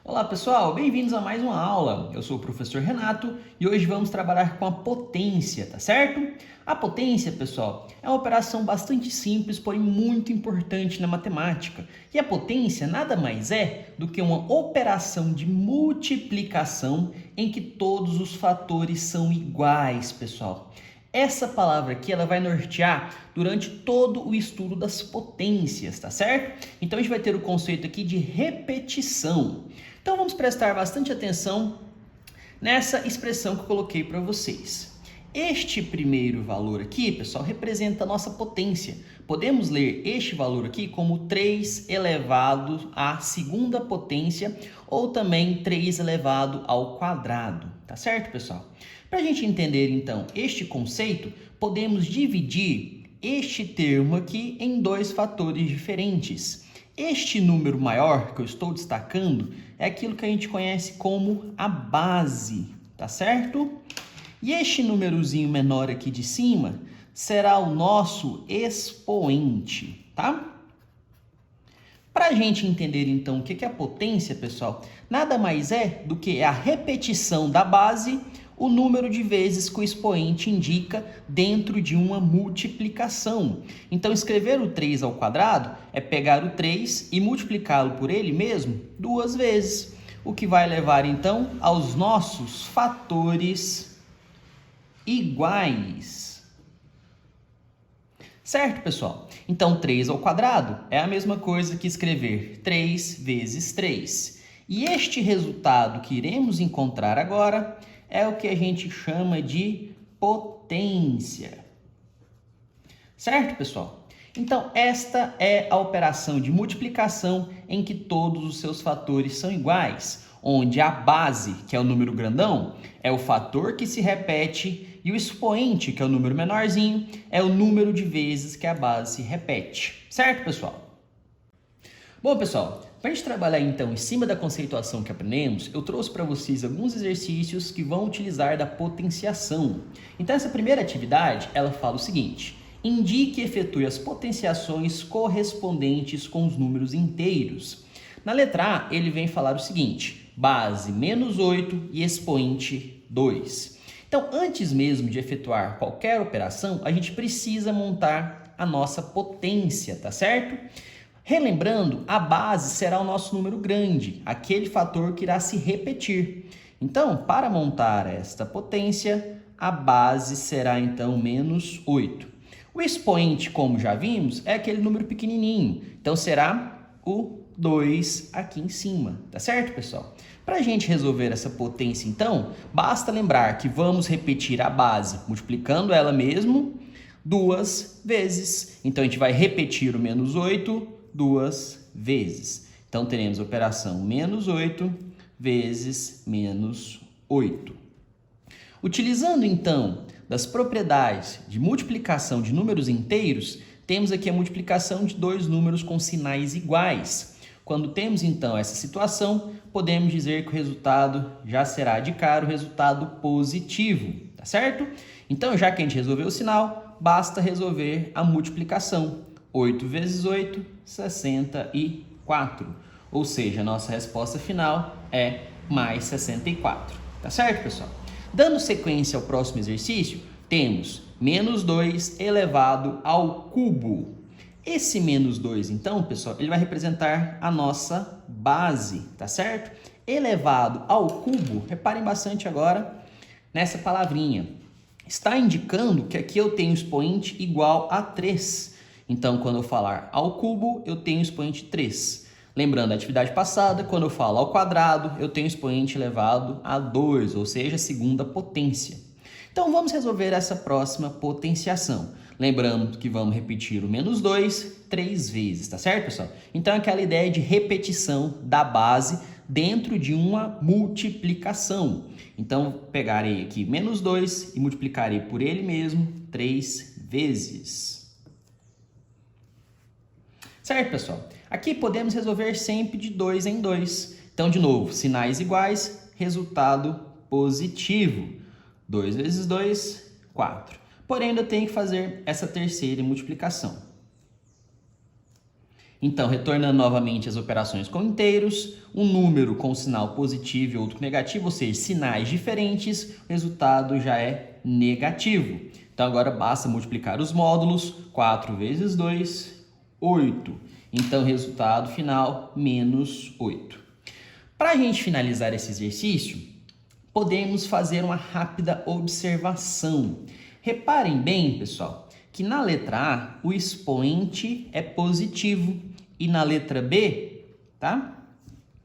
Olá pessoal, bem-vindos a mais uma aula. Eu sou o professor Renato e hoje vamos trabalhar com a potência, tá certo? A potência, pessoal, é uma operação bastante simples, porém muito importante na matemática. E a potência nada mais é do que uma operação de multiplicação em que todos os fatores são iguais, pessoal. Essa palavra aqui, ela vai nortear durante todo o estudo das potências, tá certo? Então a gente vai ter o conceito aqui de repetição. Então vamos prestar bastante atenção nessa expressão que eu coloquei para vocês. Este primeiro valor aqui, pessoal, representa a nossa potência. Podemos ler este valor aqui como 3 elevado à segunda potência ou também 3 elevado ao quadrado, tá certo, pessoal? Para a gente entender, então, este conceito, podemos dividir este termo aqui em dois fatores diferentes. Este número maior que eu estou destacando é aquilo que a gente conhece como a base, tá certo? E este númerozinho menor aqui de cima será o nosso expoente, tá? Para a gente entender então o que é a potência, pessoal, nada mais é do que a repetição da base, o número de vezes que o expoente indica dentro de uma multiplicação. Então, escrever o 3 ao quadrado é pegar o 3 e multiplicá-lo por ele mesmo 2 vezes, o que vai levar então aos nossos fatores iguais. Certo, pessoal? Então, 3 ao quadrado é a mesma coisa que escrever 3 vezes 3. E este resultado que iremos encontrar agora é o que a gente chama de potência. Certo, pessoal? Então, esta é a operação de multiplicação em que todos os seus fatores são iguais, onde a base, que é o número grandão, é o fator que se repete e o expoente, que é o número menorzinho, é o número de vezes que a base se repete. Certo, pessoal? Bom, pessoal, para a gente trabalhar então em cima da conceituação que aprendemos, eu trouxe para vocês alguns exercícios que vão utilizar da potenciação. Então, essa primeira atividade, ela fala o seguinte: indique e efetue as potenciações correspondentes com os números inteiros. Na letra A, ele vem falar o seguinte: base menos 8 e expoente 2. Então, antes mesmo de efetuar qualquer operação, a gente precisa montar a nossa potência, tá certo? Relembrando, a base será o nosso número grande, aquele fator que irá se repetir. Então, para montar esta potência, a base será então menos 8. O expoente, como já vimos, é aquele número pequenininho, então será o 2 aqui em cima, tá certo, pessoal? Para a gente resolver essa potência, então, basta lembrar que vamos repetir a base multiplicando ela mesmo 2 vezes. Então, a gente vai repetir o menos 8 2 vezes. Então, teremos a operação menos 8 vezes menos 8. Utilizando, então, das propriedades de multiplicação de números inteiros, temos aqui a multiplicação de dois números com sinais iguais. Quando temos, então, essa situação, podemos dizer que o resultado já será de cara o resultado positivo, tá certo? Então, já que a gente resolveu o sinal, basta resolver a multiplicação. 8 vezes 8, 64. Ou seja, a nossa resposta final é mais 64. Tá certo, pessoal? Dando sequência ao próximo exercício, temos menos 2 elevado ao cubo. Esse menos 2, então, pessoal, ele vai representar a nossa base, tá certo? Elevado ao cubo, reparem bastante agora nessa palavrinha. Está indicando que aqui eu tenho expoente igual a 3. Então, quando eu falar ao cubo, eu tenho expoente 3. Lembrando da atividade passada, quando eu falo ao quadrado, eu tenho expoente elevado a 2, ou seja, a segunda potência. Então, vamos resolver essa próxima potenciação. Lembrando que vamos repetir o menos 2 3 vezes, tá certo, pessoal? Então, aquela ideia de repetição da base dentro de uma multiplicação. Então, pegarei aqui menos 2 e multiplicarei por ele mesmo 3 vezes. Certo, pessoal? Aqui podemos resolver sempre de 2 em 2. Então, de novo, sinais iguais, resultado positivo. 2 vezes 2, 4. Porém, ainda tenho que fazer essa terceira multiplicação. Então, retornando novamente as operações com inteiros, um número com sinal positivo e outro negativo, ou seja, sinais diferentes, o resultado já é negativo. Então, agora basta multiplicar os módulos, 4 vezes 2, 8. Então, resultado final, menos 8. Para a gente finalizar esse exercício, podemos fazer uma rápida observação. Reparem bem, pessoal, que na letra A, o expoente é positivo e na letra B, tá?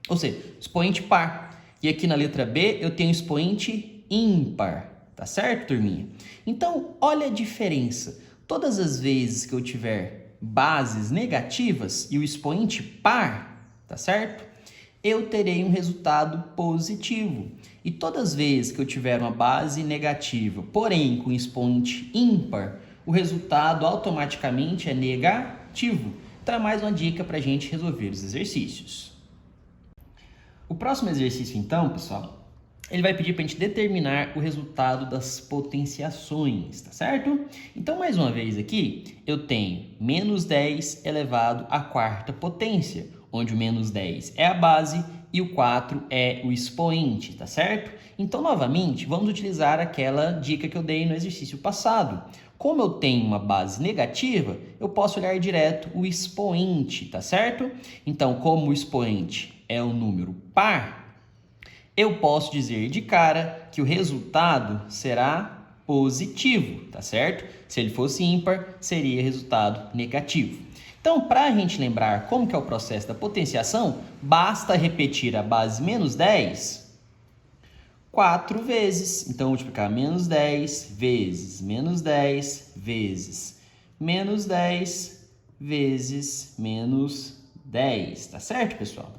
Ou seja, expoente par. E aqui na letra B, eu tenho expoente ímpar, tá certo, turminha? Então, olha a diferença. Todas as vezes que eu tiver bases negativas e o expoente par, tá certo? Eu terei um resultado positivo. E todas as vezes que eu tiver uma base negativa, porém com expoente ímpar, o resultado automaticamente é negativo. Então é mais uma dica para a gente resolver os exercícios. O próximo exercício, então, pessoal, ele vai pedir para a gente determinar o resultado das potenciações, tá certo? Então, mais uma vez aqui, eu tenho menos 10 elevado à quarta potência, onde o menos 10 é a base e o 4 é o expoente, tá certo? Então, novamente, vamos utilizar aquela dica que eu dei no exercício passado. Como eu tenho uma base negativa, eu posso olhar direto o expoente, tá certo? Então, como o expoente é um número par, eu posso dizer de cara que o resultado será positivo, tá certo? Se ele fosse ímpar, seria resultado negativo. Então, para a gente lembrar como que é o processo da potenciação, basta repetir a base menos 10 4 vezes. Então, multiplicar menos 10 vezes menos 10 vezes menos 10 vezes menos 10. Tá certo, pessoal?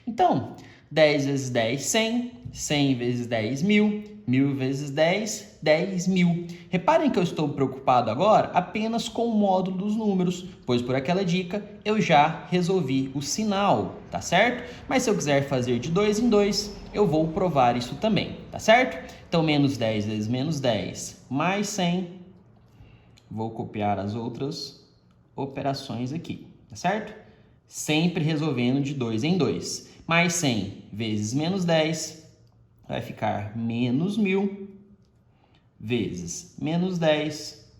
Então, 10 vezes 10, 100. 100 vezes 10, 1000. 1000 vezes 10, 10.000. Reparem que eu estou preocupado agora apenas com o módulo dos números, pois por aquela dica eu já resolvi o sinal, tá certo? Mas se eu quiser fazer de 2 em 2, eu vou provar isso também, tá certo? Então, menos 10 vezes menos 10 mais 100. Vou copiar as outras operações aqui, tá certo? Sempre resolvendo de 2 em 2. Mais 100 vezes menos 10 vai ficar menos 1000 vezes menos 10.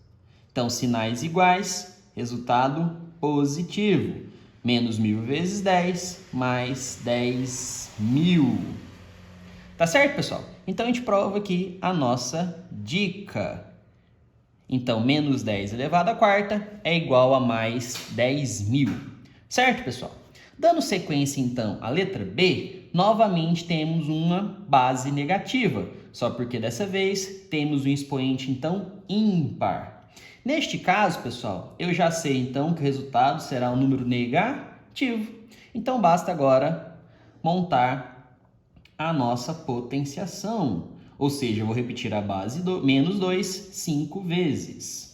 Então, sinais iguais, resultado positivo. Menos 1000 vezes 10 mais 10.000. Tá certo, pessoal? Então, a gente prova aqui a nossa dica. Então, menos 10 elevado à quarta é igual a mais 10.000. Certo, pessoal? Dando sequência, então, à letra B, novamente temos uma base negativa, só porque dessa vez temos um expoente, então, ímpar. Neste caso, pessoal, eu já sei, então, que o resultado será um número negativo. Então, basta agora montar a nossa potenciação. Ou seja, eu vou repetir a base do menos 2 5 vezes.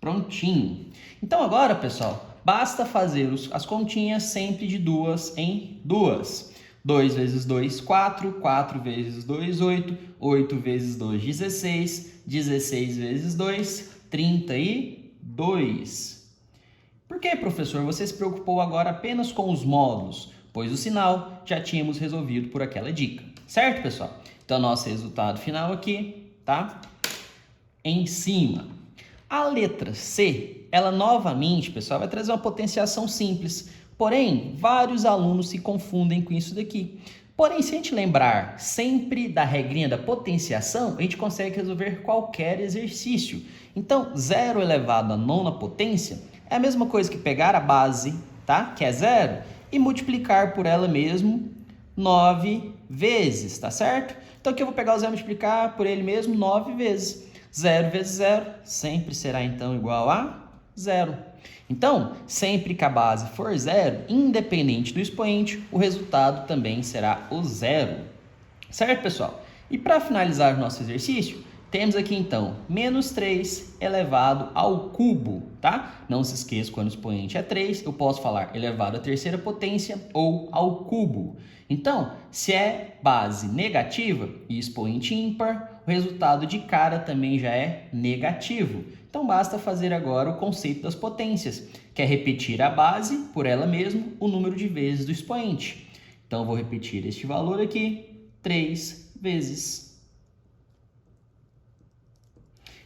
Prontinho. Então agora, pessoal, basta fazer as continhas sempre de 2 em 2. 2 vezes 2, 4. 4 vezes 2, 8. 8 vezes 2, 16. 16 vezes 2, 32. Por que, professor, você se preocupou agora apenas com os módulos? Pois o sinal já tínhamos resolvido por aquela dica. Certo, pessoal? Então, nosso resultado final aqui, tá? Em cima. A letra C, ela novamente, pessoal, vai trazer uma potenciação simples. Porém, vários alunos se confundem com isso daqui. Porém, se a gente lembrar sempre da regrinha da potenciação, a gente consegue resolver qualquer exercício. Então, 0 elevado à nona potência é a mesma coisa que pegar a base, tá? Que é 0, e multiplicar por ela mesmo 9 vezes, tá certo? Então, aqui eu vou pegar o 0 e multiplicar por ele mesmo 9 vezes. 0 vezes 0 sempre será, então, igual a 0. Então, sempre que a base for 0, independente do expoente, o resultado também será o 0. Certo, pessoal? E para finalizar o nosso exercício, temos aqui, então, menos 3 elevado ao cubo. tá? Não se esqueça, quando o expoente é 3, eu posso falar elevado à terceira potência ou ao cubo. Então, se é base negativa e expoente ímpar, o resultado de cara também já é negativo. Então, basta fazer agora o conceito das potências, que é repetir a base por ela mesma o número de vezes do expoente. Então, vou repetir este valor aqui 3 vezes.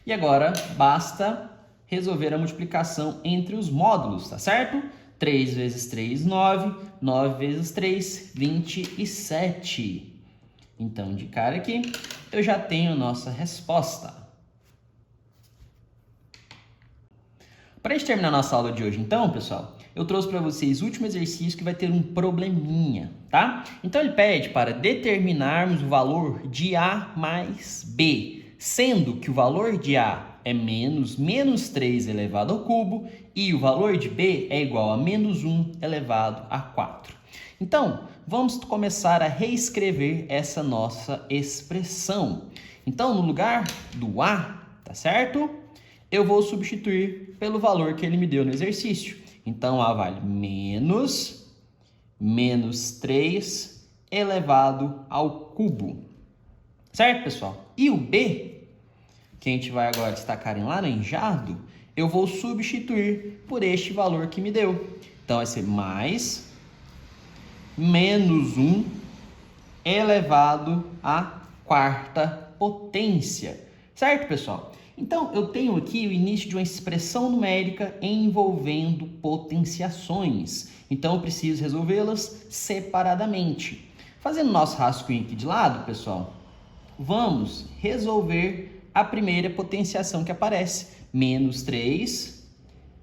E agora, basta resolver a multiplicação entre os módulos, tá certo? 3 vezes 3, 9. 9 vezes 3, 27. Então, de cara aqui, eu já tenho a nossa resposta. Para a gente terminar nossa aula de hoje, então, pessoal, eu trouxe para vocês o último exercício que vai ter um probleminha, tá? Então, ele pede para determinarmos o valor de A mais B, sendo que o valor de A é menos 3 elevado ao cubo e o valor de B é igual a menos 1 elevado a 4. Então, vamos começar a reescrever essa nossa expressão. Então, no lugar do A, tá certo? Eu vou substituir pelo valor que ele me deu no exercício. Então, A vale menos 3 elevado ao cubo. Certo, pessoal? E o B, que a gente vai agora destacar em laranjado, eu vou substituir por este valor que me deu. Então, vai ser mais menos 1 elevado à quarta potência. Certo, pessoal? Então, eu tenho aqui o início de uma expressão numérica envolvendo potenciações. Então, eu preciso resolvê-las separadamente. Fazendo nosso rascunho aqui de lado, pessoal, vamos resolver a primeira potenciação que aparece. Menos 3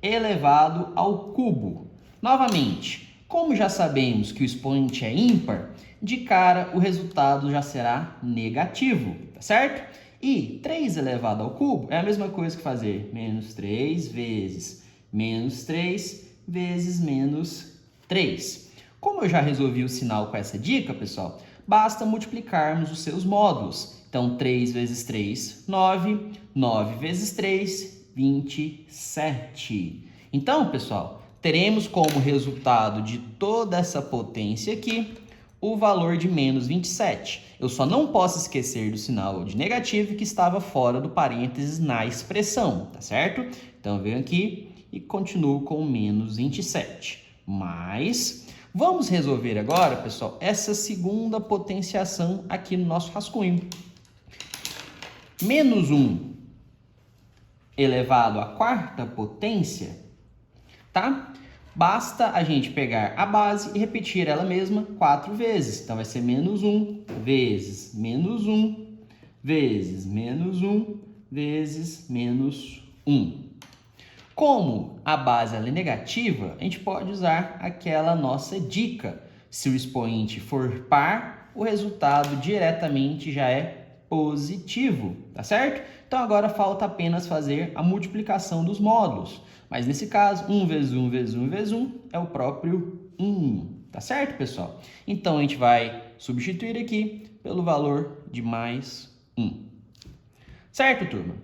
elevado ao cubo. Novamente, como já sabemos que o expoente é ímpar, de cara o resultado já será negativo, tá certo? E 3 elevado ao cubo é a mesma coisa que fazer menos 3 vezes menos 3 vezes menos 3. Como eu já resolvi o sinal com essa dica, pessoal, basta multiplicarmos os seus módulos. Então, 3 vezes 3, 9. 9 vezes 3, 27. Então, pessoal, teremos como resultado de toda essa potência aqui o valor de menos 27. Eu só não posso esquecer do sinal de negativo que estava fora do parênteses na expressão, tá certo? Então, eu venho aqui e continuo com menos 27. Mas vamos resolver agora, pessoal, essa segunda potenciação aqui no nosso rascunho. Menos 1 elevado à quarta potência, tá? Basta a gente pegar a base e repetir ela mesma 4 vezes. Então, vai ser menos 1 vezes menos 1 vezes menos 1 vezes menos 1. Como a base ela é negativa, a gente pode usar aquela nossa dica. Se o expoente for par, o resultado diretamente já é positivo, tá certo? Então, agora falta apenas fazer a multiplicação dos módulos. Mas nesse caso, 1 vezes 1 vezes 1 vezes 1 é o próprio 1, tá certo, pessoal? Então, a gente vai substituir aqui pelo valor de mais 1. Certo, turma?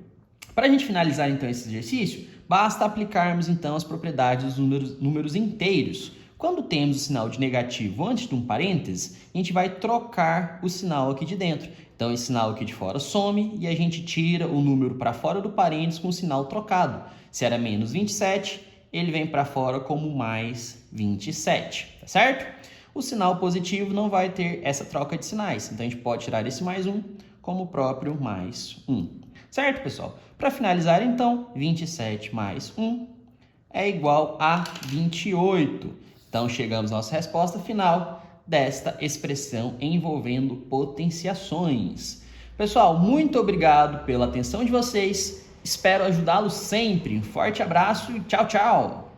Para a gente finalizar, então, esse exercício, basta aplicarmos, então, as propriedades dos números inteiros. Quando temos o sinal de negativo antes de um parêntese, a gente vai trocar o sinal aqui de dentro. Então, esse sinal aqui de fora some e a gente tira o número para fora do parênteses com o sinal trocado. Se era menos 27, ele vem para fora como mais 27, tá certo? O sinal positivo não vai ter essa troca de sinais, então a gente pode tirar esse mais 1 como o próprio mais 1. Certo, pessoal? Para finalizar, então, 27 mais 1 é igual a 28. Então, chegamos à nossa resposta final desta expressão envolvendo potenciações. Pessoal, muito obrigado pela atenção de vocês. Espero ajudá-los sempre. Um forte abraço e tchau, tchau!